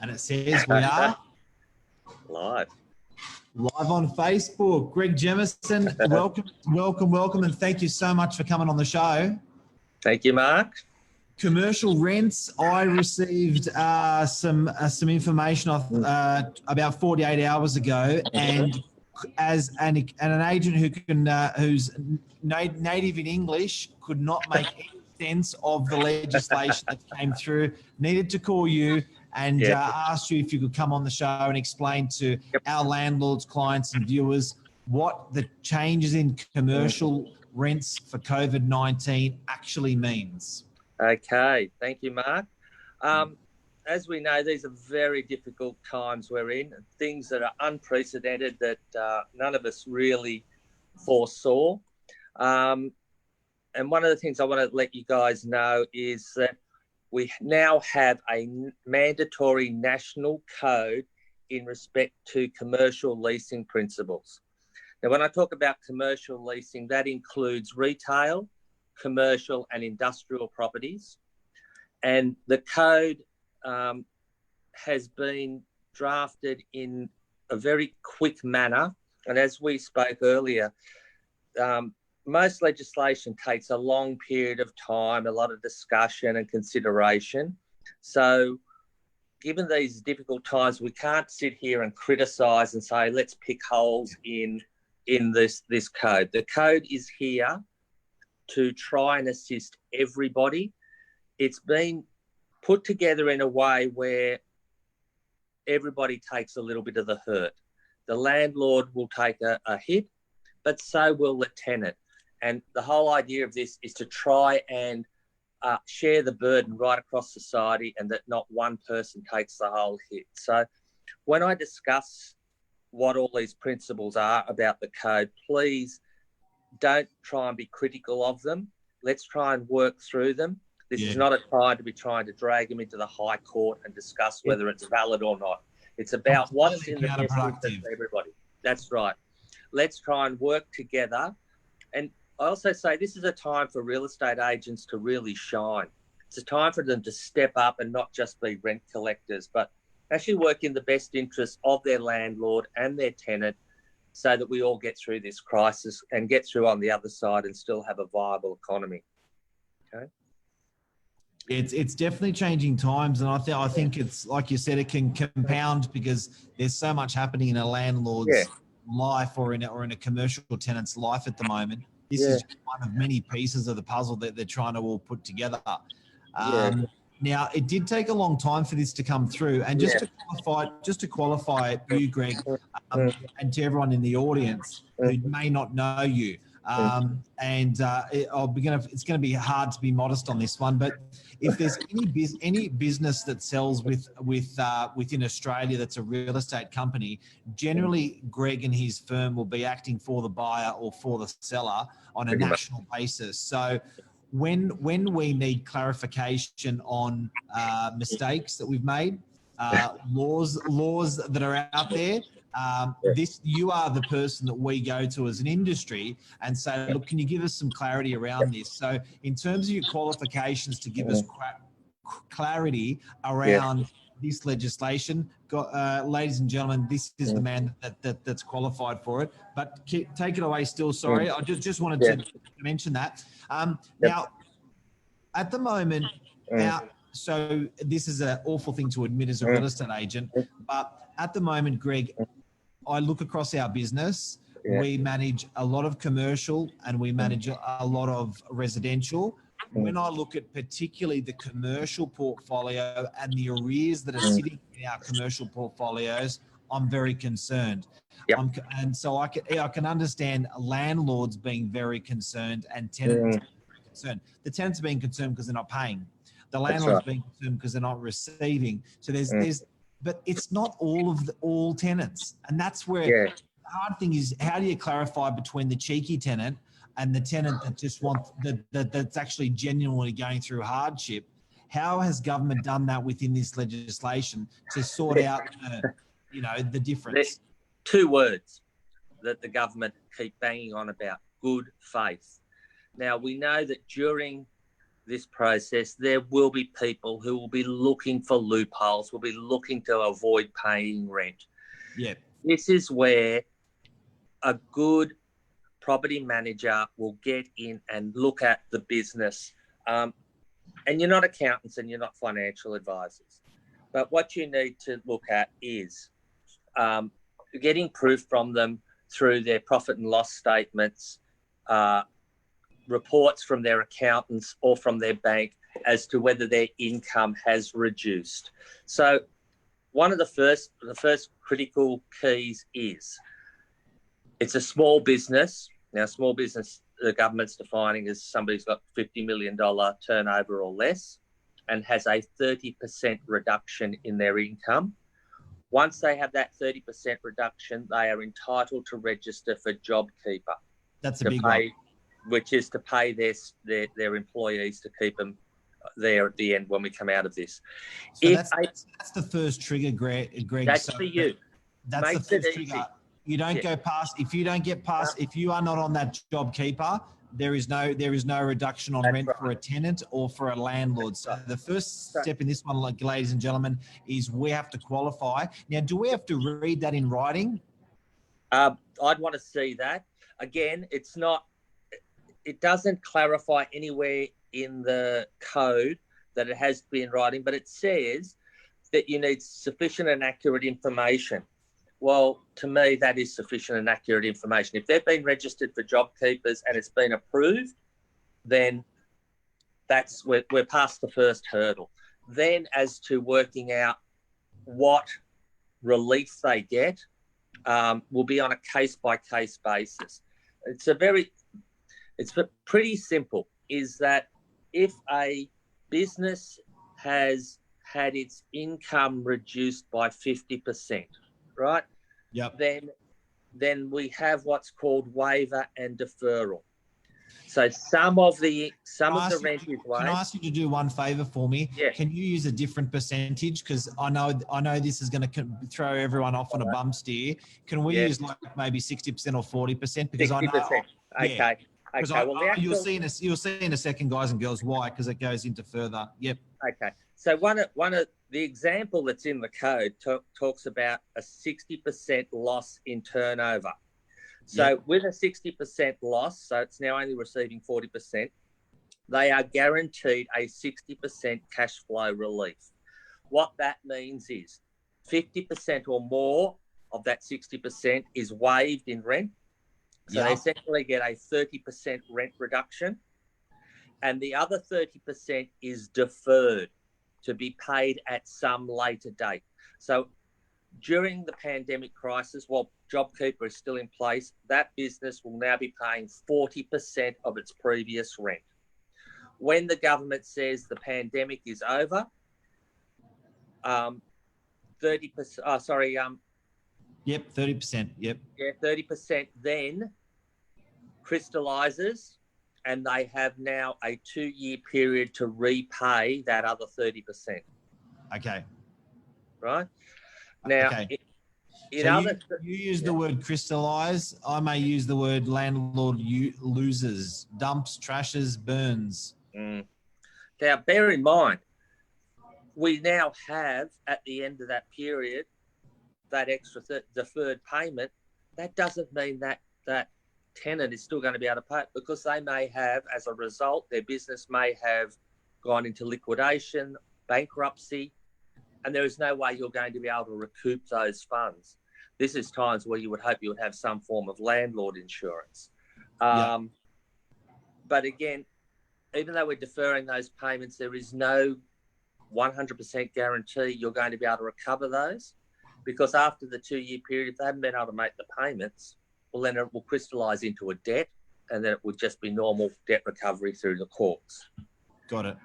And it says we are live on Facebook. Greg Jemmeson, welcome, and thank you so much for coming on the show. Thank you, Mark. Commercial rents. I received some information about 48 hours ago, and as an agent who's native in English could not make any sense of the legislation that came through. Needed to call you and asked you if you could come on the show and explain to our landlords, clients, and viewers what the changes in commercial rents for COVID-19 actually means. Okay, thank you, Mark. As we know, these are very difficult times we're in, things that are unprecedented that none of us really foresaw. And one of the things I want to let you guys know is that we now have a mandatory national code in respect to commercial leasing principles. Now, when I talk about commercial leasing, that includes retail, commercial and industrial properties. And the code has been drafted in a very quick manner. And as we spoke earlier, most legislation takes a long period of time, a lot of discussion and consideration. So given these difficult times, we can't sit here and criticise and say, let's pick holes in this code. The code is here to try and assist everybody. It's been put together in a way where everybody takes a little bit of the hurt. The landlord will take a hit, but so will the tenant. And the whole idea of this is to try and share the burden right across society and that not one person takes the whole hit. So when I discuss what all these principles are about the code, please don't try and be critical of them. Let's try and work through them. This is not a time to be trying to drag them into the High Court and discuss whether it's valid or not. It's about what's in the best interest of everybody. That's right. Let's try and work together. And I also say this is a time for real estate agents to really shine. It's a time for them to step up and not just be rent collectors, but actually work in the best interest of their landlord and their tenant so that we all get through this crisis and get through on the other side and still have a viable economy. Okay. It's definitely changing times, and I think it's like you said, it can compound because there's so much happening in a landlord's life or in a commercial tenant's life at the moment. This is just one of many pieces of the puzzle that they're trying to all put together. Now, it did take a long time for this to come through, and just to qualify you, Greg, and to everyone in the audience who may not know you, it's going to be hard to be modest on this one, but if there's any business that sells within Australia that's a real estate company, generally Greg and his firm will be acting for the buyer or for the seller on a national basis. So when we need clarification on mistakes that we've made, laws that are out there, you are the person that we go to as an industry and say, look, can you give us some clarity around this? So in terms of your qualifications to give us clarity around this legislation, ladies and gentlemen, this is the man that's qualified for it. But take it away still, sorry. I just wanted to mention that. Now, at the moment, so this is an awful thing to admit as a real estate agent, but at the moment, Greg, I look across our business, we manage a lot of commercial and we manage a lot of residential. When I look at particularly the commercial portfolio and the arrears that are sitting in our commercial portfolios, I'm very concerned. And so I can understand landlords being very concerned and tenants being concerned. The tenants are being concerned because they're not paying. The landlords being concerned because they're not receiving. So but it's not all tenants, and that's where the hard thing is. How do you clarify between the cheeky tenant and the tenant that just wants that's actually genuinely going through hardship? How has government done that within this legislation to sort out the difference? Two words that the government keep banging on about: good faith. Now we know that during this process, there will be people who will be looking for loopholes, will be looking to avoid paying rent. Yeah. This is where a good property manager will get in and look at the business. And you're not accountants and you're not financial advisors. But what you need to look at is getting proof from them through their profit and loss statements, reports from their accountants or from their bank as to whether their income has reduced. So one of the first critical keys is it's a small business. Now, small business, the government's defining as somebody who's got $50 million turnover or less and has a 30% reduction in their income. Once they have that 30% reduction, they are entitled to register for JobKeeper. That's a big one. Which is to pay their employees to keep them there at the end when we come out of this. So that's the first trigger, Greg. That's for you. That's the first trigger. You don't go past. If you don't get past, if you are not on that JobKeeper, there is no reduction on rent for a tenant or for a landlord. So the first step in this one, like ladies and gentlemen, is we have to qualify. Now, do we have to read that in writing? I'd want to see that. Again, it doesn't clarify anywhere in the code that it has to be in writing, but it says that you need sufficient and accurate information. Well, to me, that is sufficient and accurate information. If they've been registered for JobKeepers and it's been approved, then we're past the first hurdle. Then as to working out what relief they get will be on a case-by-case basis. It's pretty simple, is that if a business has had its income reduced by 50%, right? Yep. Then we have what's called waiver and deferral. So some of the rent is waived. Can I ask you to do one favour for me? Yeah. Can you use a different percentage? Because I know this is going to throw everyone off on a bum steer. Can we use like maybe 60% or 40%? Because 60%. I know. Okay. Because you'll see in a second, guys and girls, why? Because it goes into further. Yep. Okay. So one of the example that's in the code talks about a 60% loss in turnover. So with a 60% loss, so it's now only receiving 40%, they are guaranteed a 60% cash flow relief. What that means is 50% or more of that 60% is waived in rent. So they essentially get a 30% rent reduction. And the other 30% is deferred to be paid at some later date. So during the pandemic crisis, while JobKeeper is still in place, that business will now be paying 40% of its previous rent. When the government says the pandemic is over, 30%. Yep, 30%. Yep. Yeah, 30% then crystallises, and they have now a 2-year period to repay that other 30%. Okay. Right? Now, okay. You use the word crystallise. I may use the word landlord loses, dumps, trashes, burns. Now, bear in mind, we now have, at the end of that period, that extra deferred payment. That doesn't mean that tenant is still going to be able to pay it, because they may have, as a result, their business may have gone into liquidation, bankruptcy, and there is no way you're going to be able to recoup those funds. This is times where you would hope you would have some form of landlord insurance. But again, even though we're deferring those payments, there is no 100% guarantee you're going to be able to recover those, because after the 2-year period, if they haven't been able to make the payments, well, then it will crystallise into a debt, and then it would just be normal debt recovery through the courts. Got it.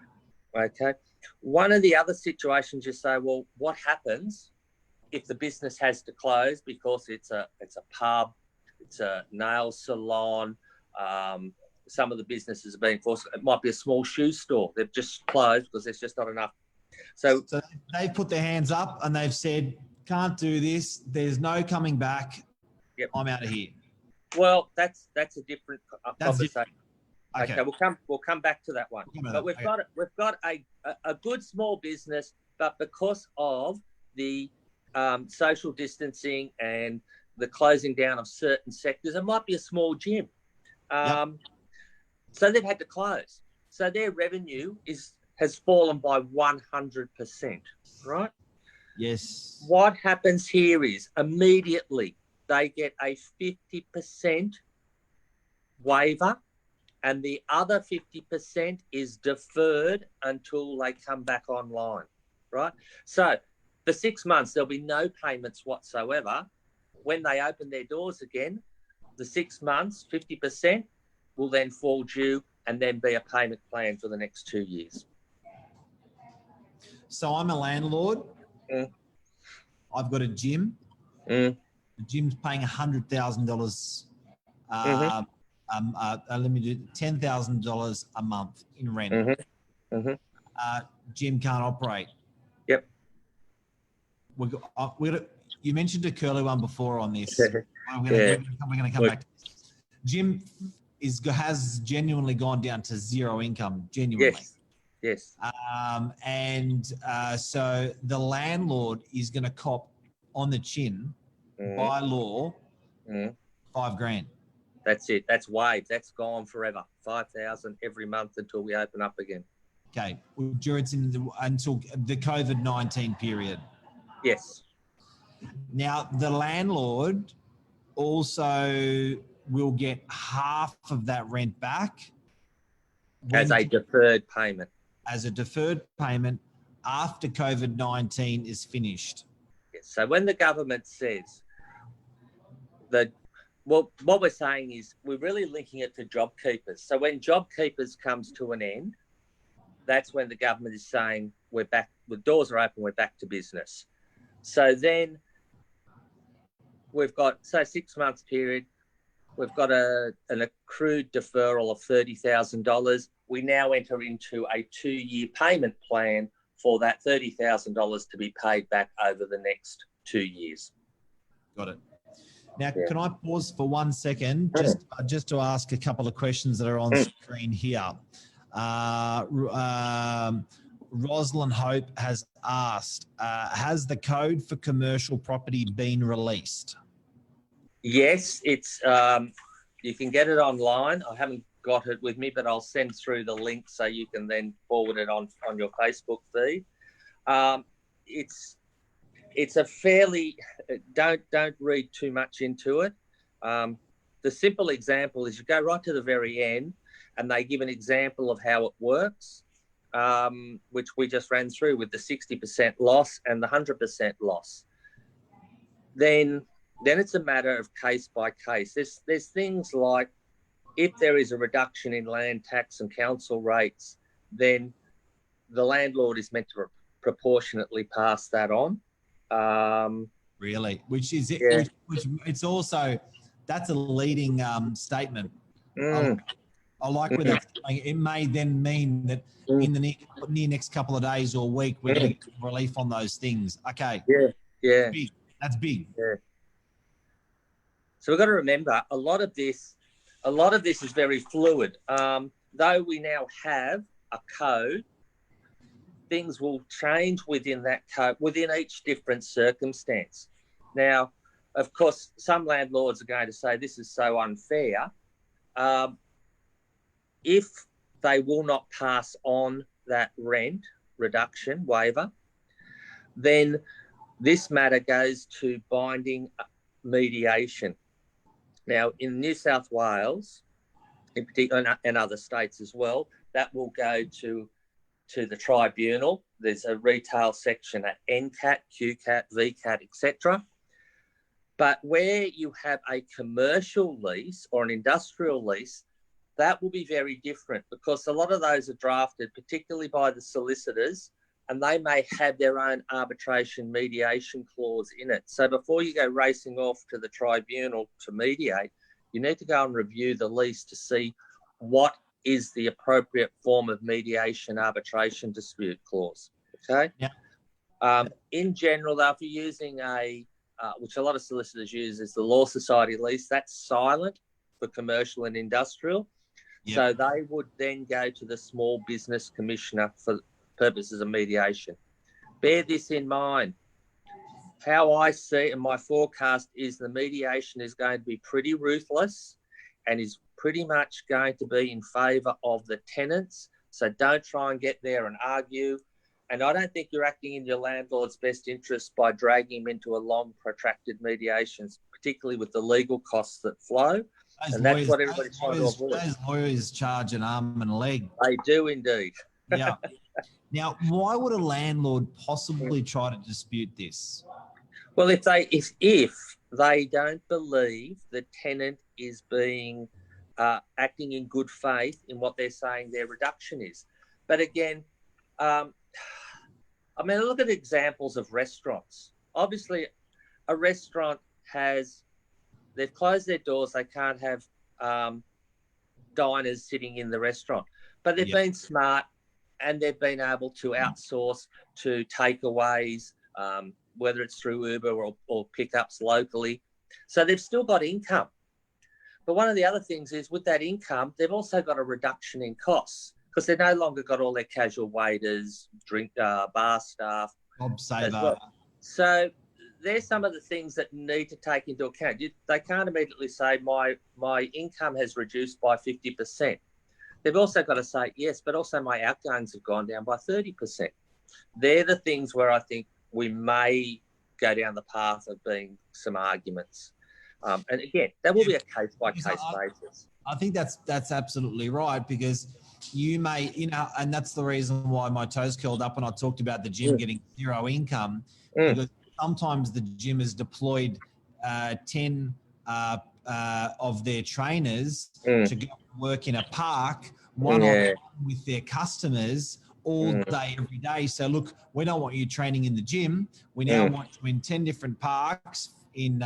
Okay. One of the other situations, you say, well, what happens if the business has to close because it's a pub, it's a nail salon, some of the businesses are being forced. It might be a small shoe store. They've just closed because there's just not enough. So they've put their hands up and they've said, can't do this. There's no coming back. Yep. I'm out of here. Well, that's a different conversation. Okay, we'll come back to that one. But we've got a good small business, but because of the social distancing and the closing down of certain sectors, it might be a small gym. So they've had to close. So their revenue has fallen by 100%, right? Yes. What happens here is immediately they get a 50% waiver, and the other 50% is deferred until they come back online, right? So for 6 months, there'll be no payments whatsoever. When they open their doors again, the 6 months, 50% will then fall due and then be a payment plan for the next 2 years. So I'm a landlord. I've got a gym. The gym's paying $100,000. Let me do $10,000 a month in rent. Gym can't operate. Yep. You mentioned a curly one before on this. We're going to come back to this. Gym has genuinely gone down to zero income. Genuinely. Yes. So the landlord is going to cop on the chin by law $5,000. That's it. That's waived. That's gone forever. 5,000 every month until we open up again. Okay, until the COVID-19 period. Yes. Now the landlord also will get half of that rent back as a deferred payment. As a deferred payment after COVID-19 is finished. Yes. So when the government says that, well, what we're saying is we're really linking it to JobKeepers. So when JobKeepers comes to an end, that's when the government is saying we're back, the doors are open, we're back to business. So then we've got, 6 months period, we've got an accrued deferral of $30,000. We now enter into a 2-year payment plan for that $30,000 to be paid back over the next 2 years. Got it. Now, can I pause for 1 second just to ask a couple of questions that are on screen here? Rosalind Hope has asked, has the code for commercial property been released? Yes, it's you can get it online. I haven't got it with me, but I'll send through the link so you can then forward it on your Facebook feed. It's a fairly, don't read too much into it. The simple example is you go right to the very end and they give an example of how it works, which we just ran through with the 60% loss and the 100% loss. Then it's a matter of case by case. There's things like if there is a reduction in land tax and council rates, then the landlord is meant to proportionately pass that on. Really, which is it? Which it's also, that's a leading statement. I like where that's going. It may then mean that in the near next couple of days or week we're going to get relief on those things. Okay. Yeah. That's big. Yeah. So we've got to remember a lot of this is very fluid. Though we now have a code, things will change within that code, within each different circumstance. Now, of course, some landlords are going to say this is so unfair. If they will not pass on that rent reduction waiver, then this matter goes to binding mediation. Now, in New South Wales, in particular, and other states as well, that will go to the tribunal. There's a retail section at NCAT, QCAT, VCAT, etc. But where you have a commercial lease or an industrial lease, that will be very different because a lot of those are drafted, particularly by the solicitors, and they may have their own arbitration mediation clause in it. So before you go racing off to the tribunal to mediate, you need to go and review the lease to see what is the appropriate form of mediation arbitration dispute clause. Okay? Yeah. In general, though, if you're using which a lot of solicitors use, is the Law Society lease, that's silent for commercial and industrial. Yep. So they would then go to the Small Business Commissioner for purposes of mediation. Bear this in mind. How I see and my forecast is the mediation is going to be pretty ruthless and is pretty much going to be in favour of the tenants. So don't try and get there and argue. And I don't think you're acting in your landlord's best interest by dragging him into a long, protracted mediations, particularly with the legal costs that flow. And that's what everybody's trying to avoid. Those lawyers charge an arm and a leg. They do indeed. Yeah. Now, why would a landlord possibly try to dispute this? Well, if they don't believe the tenant is being acting in good faith in what they're saying their reduction is. But again, I mean, look at examples of restaurants. Obviously, a restaurant they've closed their doors. They can't have diners sitting in the restaurant, but they've been smart and they've been able to outsource to takeaways, whether it's through Uber or pickups locally. So they've still got income. But one of the other things is with that income, they've also got a reduction in costs because they've no longer got all their casual waiters, bar staff. Job saver. Well. So there's some of the things that need to take into account. They can't immediately say my income has reduced by 50%. They've also got to say, yes, but also my outgoings have gone down by 30%. They're the things where I think we may go down the path of being some arguments. And again, that will be a case-by-case basis. I think that's absolutely right because you may, and that's the reason why my toes curled up when I talked about the gym getting zero income because sometimes the gym has deployed 10 of their trainers to go work in a park one-on-one with their customers all day, every day. So look, we don't want you training in the gym. We now want you in 10 different parks during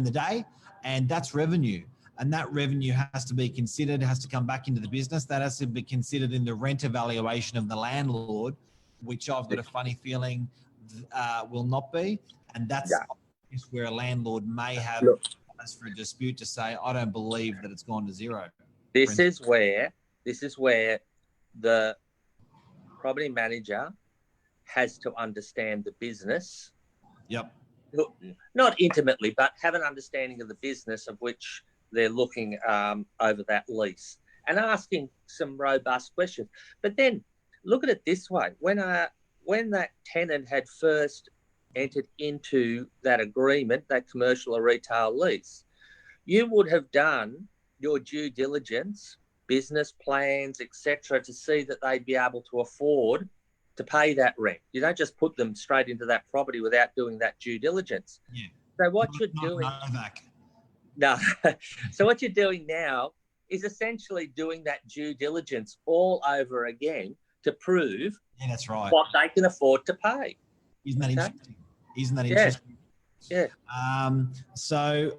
the day, and that's revenue. And that revenue has to be considered, has to come back into the business. That has to be considered in the rent evaluation of the landlord, which I've got a funny feeling will not be. And that's where a landlord may have us for a dispute to say, I don't believe that it's gone to zero. This is where the property manager has to understand the business. Yep. Not intimately, but have an understanding of the business of which they're looking over that lease and asking some robust questions. But then look at it this way. When that tenant had first entered into that agreement, that commercial or retail lease, you would have done your due diligence, business plans, etc., to see that they'd be able to afford to pay that rent. You don't just put them straight into that property without doing that due diligence. Yeah. So what you're doing... Novak. No. So what you're doing now is essentially doing that due diligence all over again to prove that's right. what they can afford to pay. Isn't that interesting? Isn't that interesting? Yeah. So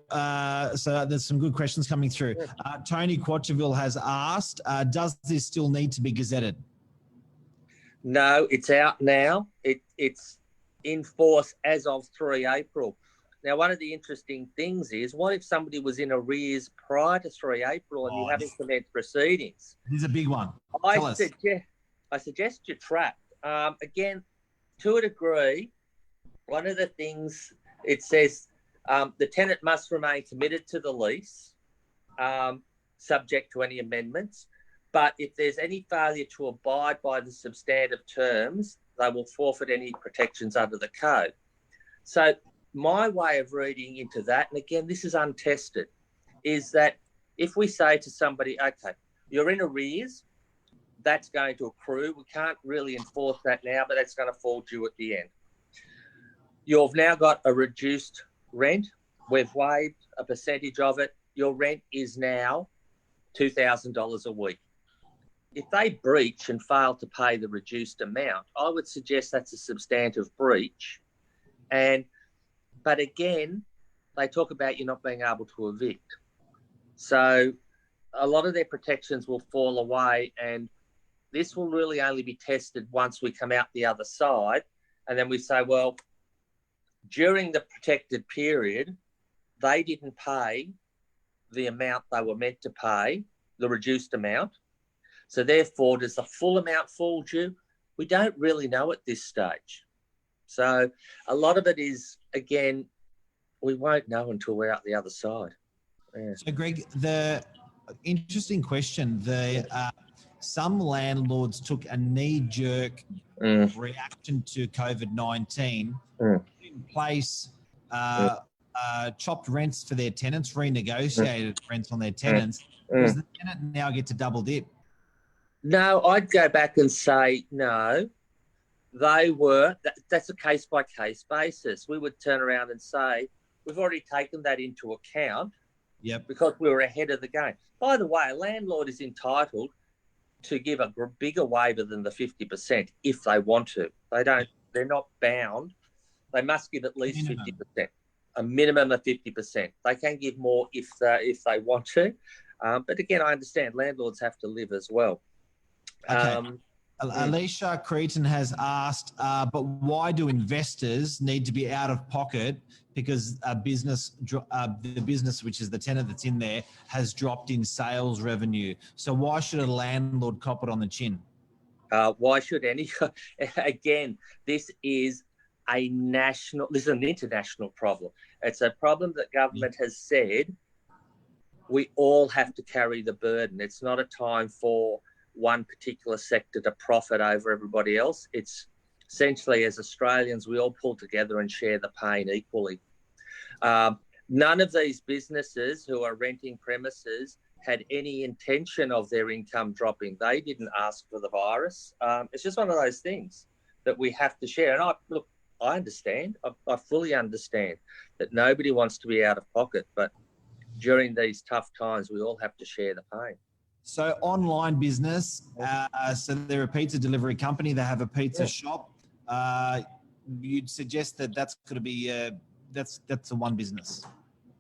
there's some good questions coming through. Tony Quatcherville has asked, does this still need to be gazetted? No, it's out now. It's in force as of 3 April. Now, one of the interesting things is, what if somebody was in arrears prior to 3 April and you haven't commenced proceedings? This is a big one. I suggest you track. Again, to a degree, one of the things it says, the tenant must remain committed to the lease, subject to any amendments. But if there's any failure to abide by the substantive terms, they will forfeit any protections under the code. So my way of reading into that, and again, this is untested, is that if we say to somebody, okay, you're in arrears, that's going to accrue. We can't really enforce that now, but that's going to fall due at the end. You've now got a reduced rent. We've waived a percentage of it. Your rent is now $2,000 a week. If they breach and fail to pay the reduced amount, I would suggest that's a substantive breach. But again, they talk about you not being able to evict. So a lot of their protections will fall away, and this will really only be tested once we come out the other side. And then we say, well, during the protected period, they didn't pay the amount they were meant to pay. the reduced amount. So therefore, does the full amount fall due? We don't really know at this stage. So a lot of it is, again, we won't know until we're out the other side. Yeah. So, Greg, the interesting question, some landlords took a knee-jerk reaction to COVID-19, in place chopped rents for their tenants, renegotiated rents on their tenants. Does the tenant now get to double dip? No, I'd go back and say no. They were, that's a case-by-case basis. We would turn around and say, we've already taken that into account because we were ahead of the game. By the way, a landlord is entitled to give a bigger waiver than the 50% if they want to. They're not bound. They must give at least 50%, a minimum of 50%. They can give more if they want to. But again, I understand landlords have to live as well. Okay. Alicia Cretan has asked, but why do investors need to be out of pocket because the business, which is the tenant that's in there, has dropped in sales revenue? So why should a landlord cop it on the chin? Why should any? Again, this is an international problem. It's a problem that government has said we all have to carry the burden. It's not a time for one particular sector to profit over everybody else. It's essentially, as Australians, we all pull together and share the pain equally. None of these businesses who are renting premises had any intention of their income dropping. They didn't ask for the virus. It's just one of those things that we have to share. And I understand. I fully understand that nobody wants to be out of pocket, but during these tough times, we all have to share the pain. So online business, so they're a pizza delivery company. They have a pizza shop. You'd suggest that that's going to be that's a one business.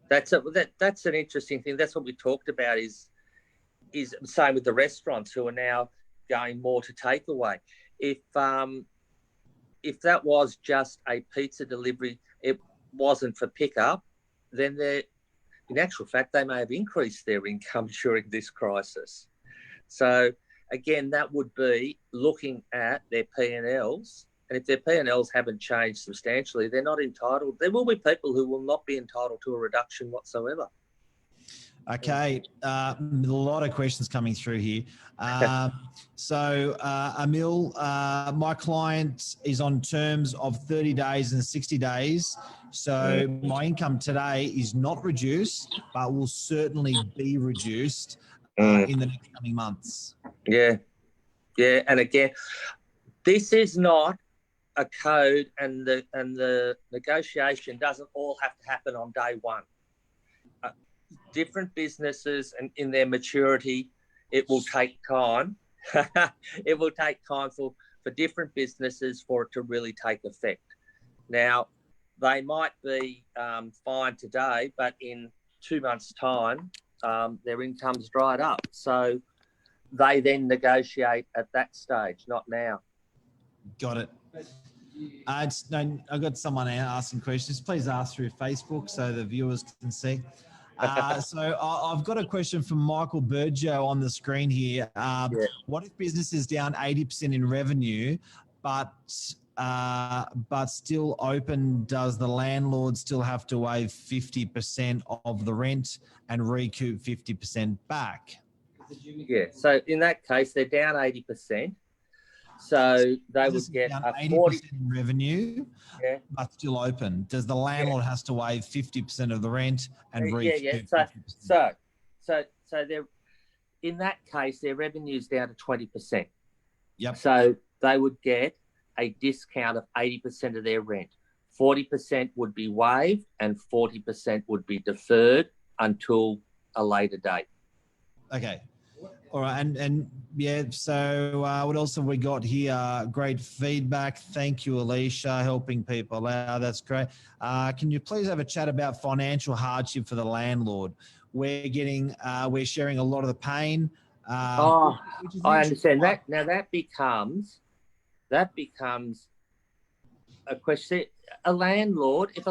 That's an interesting thing. That's what we talked about. Is the same with the restaurants who are now going more to takeaway. If that was just a pizza delivery, it wasn't for pickup, then in actual fact, they may have increased their income during this crisis. So, again, that would be looking at their P&Ls. And if their P&Ls haven't changed substantially, they're not entitled. There will be people who will not be entitled to a reduction whatsoever. Okay. A lot of questions coming through here. So, Emil, my client is on terms of 30 days and 60 days. So my income today is not reduced, but will certainly be reduced in the next coming months. Yeah. And again, this is not a code, and the negotiation doesn't all have to happen on day one. Different businesses and in their maturity, it will take time. It will take time for different businesses for it to really take effect. Now, they might be fine today, but in 2 months' time, their income's dried up. So they then negotiate at that stage, not now. Got it. I've got someone asking questions. Please ask through Facebook so the viewers can see. So I've got a question from Michael Burgio on the screen here. What if business is down 80% in revenue, but still open? Does the landlord still have to waive 50% of the rent and recoup 50% back? Yeah. So in that case, they're down 80%. So they would get a 40% in revenue, but still open. Does the landlord has to waive 50% of the rent and recoup 50%? So they're in that case, their revenue's down to 20%. Yep. So they would get a discount of 80% of their rent. 40% would be waived and 40% would be deferred until a later date. Okay. All right. And so what else have we got here? Great feedback. Thank you, Alicia, helping people out. That's great. Can you please have a chat about financial hardship for the landlord? We're sharing a lot of the pain. I understand that. Now that becomes a question. A landlord, if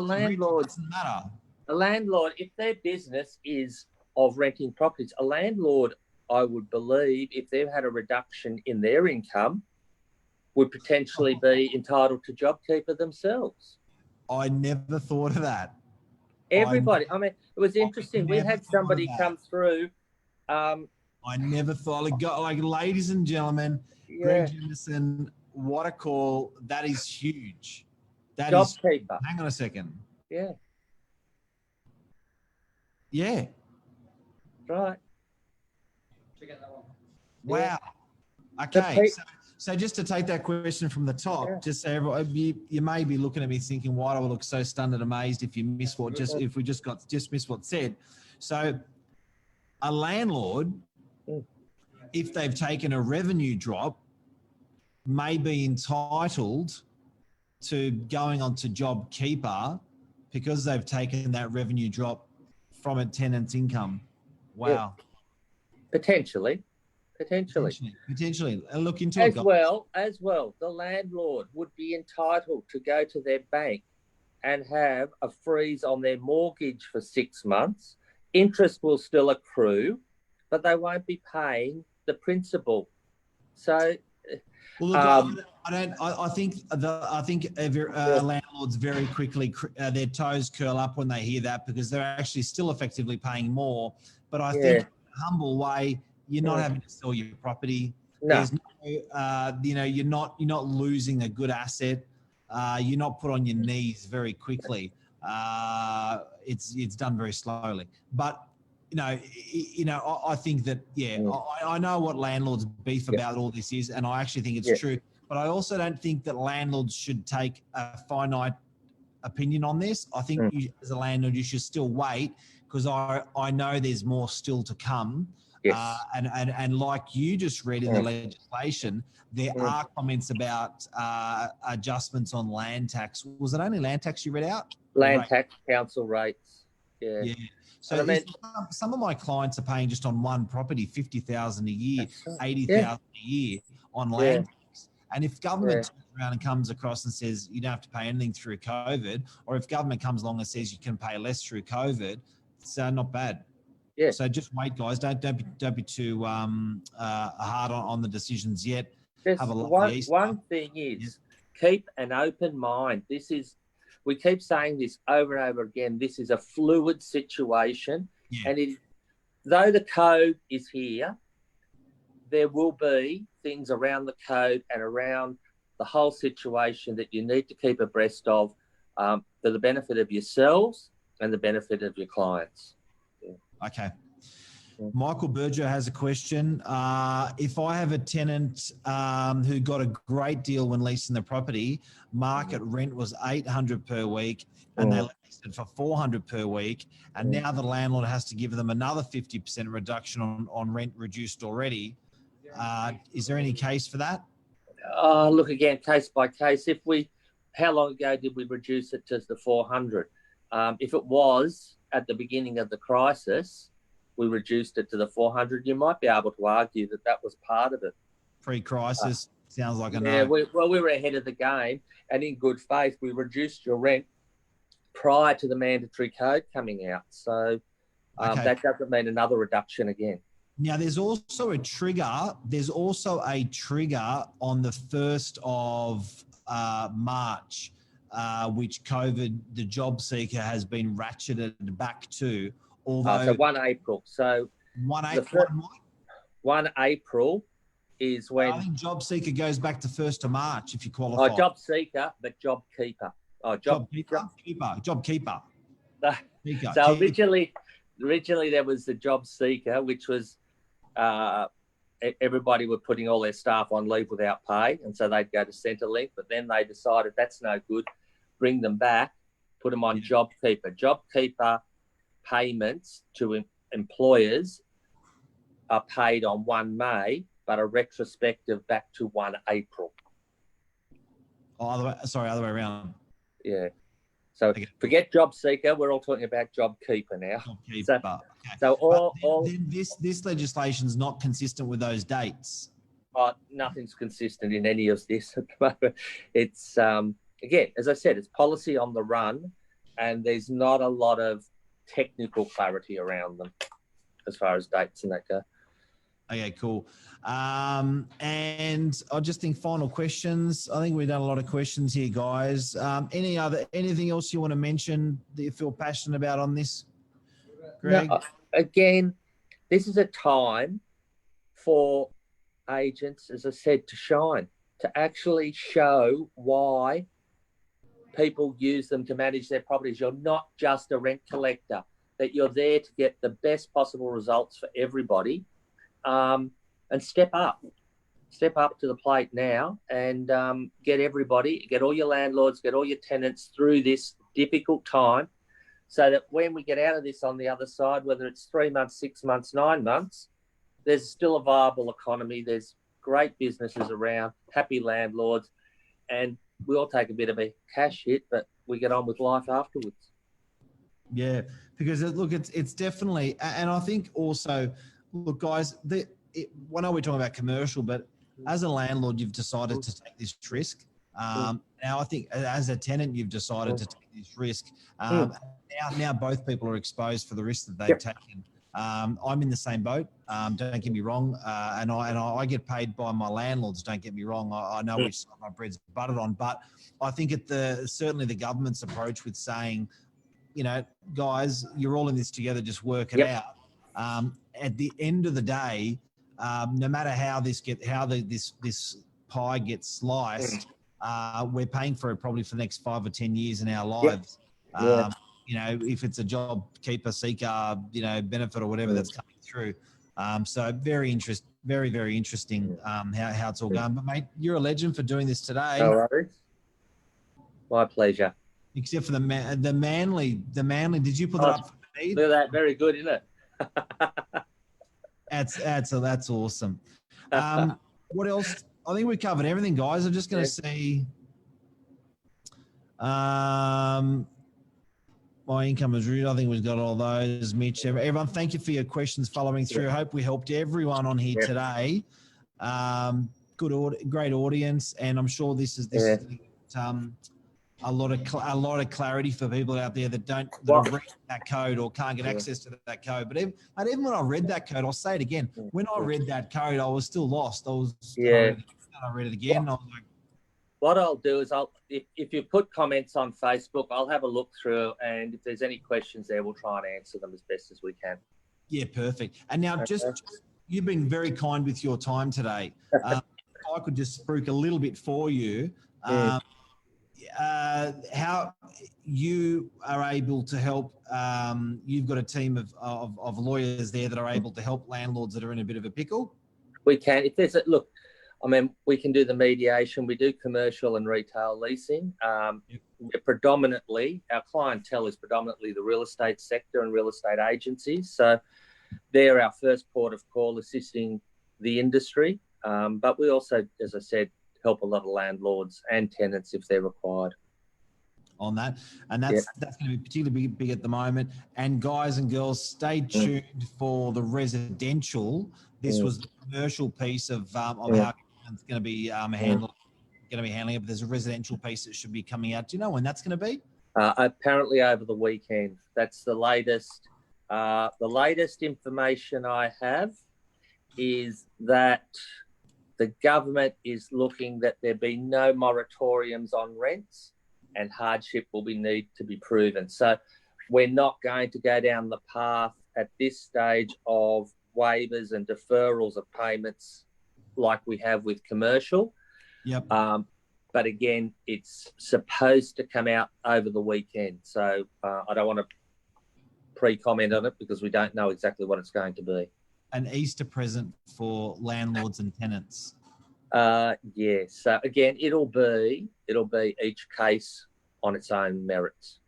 their business is of renting properties, a landlord I would believe if they've had a reduction in their income, would potentially be entitled to JobKeeper themselves. I never thought of that. Everybody. I mean, it was interesting. We had somebody come through. I never thought, like, ladies and gentlemen, Yeah. Greg JEMMESON, what a call. That is huge. That JobKeeper. Hang on a second. Yeah. Yeah. Right. Wow. Okay. So just to take that question from the top, just so everybody, you may be looking at me thinking, why do I look so stunned and amazed if you miss what if we just missed what's said? So a landlord, if they've taken a revenue drop, may be entitled to going on to JobKeeper because they've taken that revenue drop from a tenant's income. Wow. Yeah. Potentially. And look into it. As well, the landlord would be entitled to go to their bank and have a freeze on their mortgage for 6 months. Interest will still accrue, but they won't be paying the principal. So, well, look, I think landlords very quickly their toes curl up when they hear that because they're actually still effectively paying more. But I think in a humble way, you're not having to sell your property. No. There's no, you're not losing a good asset. You're not put on your knees very quickly. It's done very slowly. But I think that I know what landlords' beef about all this is, and I actually think it's true. But I also don't think that landlords should take a finite opinion on this. I think you, as a landlord, you should still wait because I know there's more still to come. Yes. And like you just read in the legislation, there are comments about adjustments on land tax. Was it only land tax you read out? Land tax, council rates. Yeah. So some of my clients are paying just on one property $50,000 a year, $80,000 a year on land tax. And if government turns around and comes across and says you don't have to pay anything through COVID, or if government comes along and says you can pay less through COVID, it's not bad. Yeah. So just wait, guys. Don't be too hard on the decisions yet. Have a lovely Easter. One thing is keep an open mind. We keep saying this over and over again. This is a fluid situation, and though the code is here, there will be things around the code and around the whole situation that you need to keep abreast of for the benefit of yourselves and the benefit of your clients. Okay. Michael Berger has a question. If I have a tenant who got a great deal when leasing the property, market rent was $800 per week, and they leased it for $400 per week, and now the landlord has to give them another 50% reduction on rent reduced already. Is there any case for that? Look, again, case by case. How long ago did we reduce it to the 400? If it was at the beginning of the crisis, we reduced it to the 400. You might be able to argue that was part of it. Pre-crisis, sounds like a no. Yeah, we were ahead of the game, and in good faith, we reduced your rent prior to the mandatory code coming out. So that doesn't mean another reduction again. Now, there's also a trigger. There's also a trigger on the 1st of March, which COVID, the job seeker, has been ratcheted back to. Although so 1 April. So 1 April is when I think job seeker goes back to 1st of March if you qualify. Job seeker, but JobKeeper. Job keeper. So originally there was the job seeker, which was everybody were putting all their staff on leave without pay, and so they'd go to Centrelink. But then they decided that's no good. Bring them back, put them on JobKeeper. JobKeeper payments to employers are paid on 1 May, but are retrospective back to 1 April. Other way around. Yeah. So forget job seeker. We're all talking about JobKeeper now. This legislation is not consistent with those dates. Nothing's consistent in any of this at the moment. It's again, as I said, it's policy on the run, and there's not a lot of technical clarity around them as far as dates and that go. Okay, cool. And I just think final questions. I think we've done a lot of questions here, guys. Anything else you want to mention that you feel passionate about on this, Greg? No, again, this is a time for agents, as I said, to shine, to actually show why people use them to manage their properties. You're not just a rent collector, that you're there to get the best possible results for everybody. And step up to the plate now and get all your landlords, get all your tenants through this difficult time, so that when we get out of this on the other side, whether it's 3 months, 6 months, 9 months, there's still a viable economy. There's great businesses around, happy landlords, and we all take a bit of a cash hit, but we get on with life afterwards. Yeah, because look, it's definitely, and I think also, look, guys, I know we're talking about commercial, but as a landlord, you've decided to take this risk. Now, I think as a tenant, you've decided to take this risk. Now both people are exposed for the risk that they've taken. I'm in the same boat. Don't get me wrong, and I get paid by my landlords. Don't get me wrong. I know which side my bread's buttered on, but I think certainly the government's approach with saying, you know, guys, you're all in this together. Just work it out. At the end of the day, no matter how this pie gets sliced, we're paying for it probably for the next 5 or 10 years in our lives. You know, if it's a job keeper, seeker, you know, benefit or whatever that's coming through. So very interesting how it's all going. But mate, you're a legend for doing this today. No worries. My pleasure. Except for the Manly. Did you put that up for me? Look at that. Very good, isn't it? That's awesome. What else? I think we covered everything, guys. I'm just going to see. My income is rude. I think we've got all those. Mitch, everyone, thank you for your questions following through. Hope we helped everyone on here today. Great audience, and I'm sure this is a lot of clarity for people out there that don't read that code or can't get access to that code. But even when I read that code, I'll say it again. When I read that code, I was still lost. I read it again. I was like, what I'll do is if you put comments on Facebook, I'll have a look through, and if there's any questions there, we'll try and answer them as best as we can. Yeah, perfect. And now just you've been very kind with your time today. If I could just spruik a little bit for you. How you are able to help, you've got a team of lawyers there that are able to help landlords that are in a bit of a pickle? We can. If there's we can do the mediation. We do commercial and retail leasing. We're predominantly, our clientele is predominantly the real estate sector and real estate agencies. So they're our first port of call, assisting the industry. But we also, as I said, help a lot of landlords and tenants if they're required. On that, and that's going to be particularly big at the moment. And guys and girls, stay tuned for the residential. This was the commercial piece of how it's going to be handling it. But there's a residential piece that should be coming out. Do you know when that's going to be? Apparently over the weekend. That's the latest. The latest information I have is that the government is looking that there be no moratoriums on rents, and hardship will need to be proven. So we're not going to go down the path at this stage of waivers and deferrals of payments like we have with commercial. But again, it's supposed to come out over the weekend. So I don't want to pre-comment on it because we don't know exactly what it's going to be. An Easter present for landlords and tenants. So again, it'll be each case on its own merits.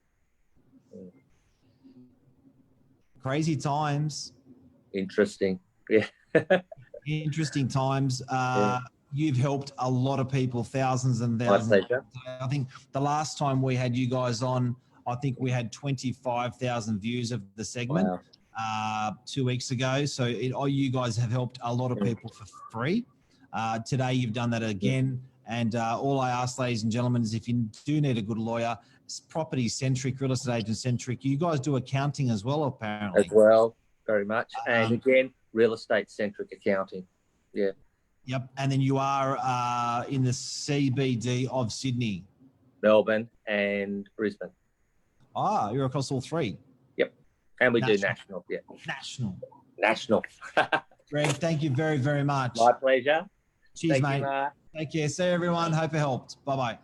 Crazy times. Interesting. Interesting times. You've helped a lot of people, thousands and thousands. My pleasure. I think the last time we had you guys on, I think we had 25,000 views of the segment. Wow. 2 weeks ago. So you guys have helped a lot of people for free. Today you've done that again. And all I ask, ladies and gentlemen, is if you do need a good lawyer, property-centric, real estate agent-centric, you guys do accounting as well, apparently. As well, very much. And again, real estate centric accounting. Yeah. Yep. And then you are in the CBD of Sydney. Melbourne and Brisbane. Ah, you're across all three. Yep. And we do national. Yeah. National. Greg, thank you very, very much. My pleasure. Cheers, Thank mate. you, Mark. Take care. See you, everyone. Hope it helped. Bye-bye.